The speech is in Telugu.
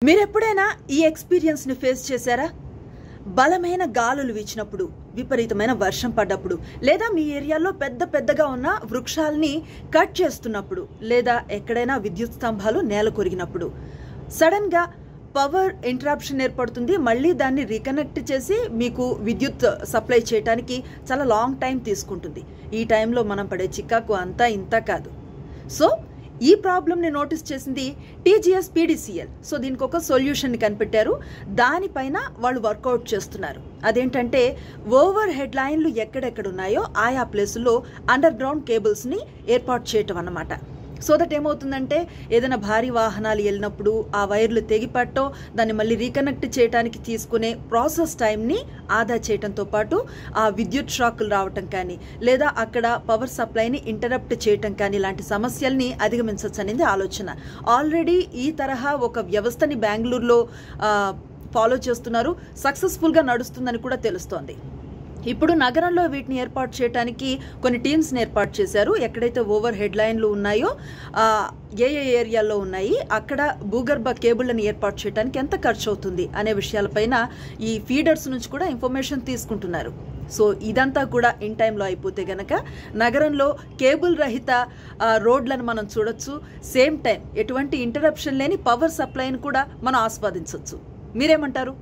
మీరెప్పుడైనా ఈ ఎక్స్‌పీరియన్స్ ని ఫేస్ చేశారా? బలమైన గాలులు వీచినప్పుడు, విపరీతమైన వర్షం పడ్డప్పుడు, లేదా మీ ఏరియాలో పెద్దగా ఉన్న వృక్షాల్ని కట్ చేస్తున్నప్పుడు, లేదా ఎక్కడైనా విద్యుత్ స్తంభాలు నేలకొరిగినప్పుడు సడన్ గా పవర్ ఇంటరప్షన్ ఏర్పడుతుంది. మళ్ళీ దాన్ని రీకనెక్ట్ చేసి మీకు విద్యుత్ సప్లై చేయడానికి చాలా లాంగ్ టైం తీసుకుంటుంది. ఈ టైంలో మనం పడే చికాకు అంతా ఇంత కాదు. సో ఈ ప్రాబ్లమ్ని నోటీస్ చేసింది టీజీఎస్ పీడీసీఎల్. సో దీనికి ఒక సొల్యూషన్ని కనిపెట్టారు. దానిపైన వాళ్ళు వర్కౌట్ చేస్తున్నారు. అదేంటంటే ఓవర్ హెడ్ లైన్లు ఎక్కడెక్కడ ఉన్నాయో ఆయా ప్లేసుల్లో అండర్ గ్రౌండ్ కేబుల్స్ని ఏర్పాటు చేయటం అన్నమాట. సో దట్ ఏమవుతుందంటే ఏదైనా భారీ వాహనాలు వెళ్ళినప్పుడు ఆ వైర్లు తెగిపట్టో దాన్ని మళ్ళీ రీకనెక్ట్ చేయడానికి తీసుకునే ప్రాసెస్ టైంని ఆదా చేయడంతో పాటు ఆ విద్యుత్ షాకులు రావటం కానీ, లేదా అక్కడ పవర్ సప్లైని ఇంటరప్ట్ చేయటం కానీ ఇలాంటి సమస్యల్ని అధిగమించవచ్చు అనేది ఆలోచన. ఆల్రెడీ ఈ తరహా ఒక వ్యవస్థని బెంగళూరులో ఫాలో చేస్తున్నారు. సక్సెస్ఫుల్గా నడుస్తుందని కూడా తెలుస్తోంది. ఇప్పుడు నగరంలో వీటిని ఏర్పాటు చేయడానికి కొన్ని టీమ్స్ని ఏర్పాటు చేశారు. ఎక్కడైతే ఓవర్ హెడ్ లైన్లు ఉన్నాయో ఏ ఏరియాల్లో ఉన్నాయి, అక్కడ భూగర్భ కేబుళ్లను ఏర్పాటు చేయడానికి ఎంత ఖర్చు అవుతుంది అనే విషయాలపైన ఈ ఫీడర్స్ నుంచి కూడా ఇన్ఫర్మేషన్ తీసుకుంటున్నారు. సో ఇదంతా కూడా ఇన్ టైంలో అయిపోతే గనక నగరంలో కేబుల్ రహిత రోడ్లను మనం చూడొచ్చు. సేమ్ టైం ఎటువంటి ఇంటరప్షన్ లేని పవర్ సప్లైని కూడా మనం ఆస్వాదించవచ్చు. మీరేమంటారు?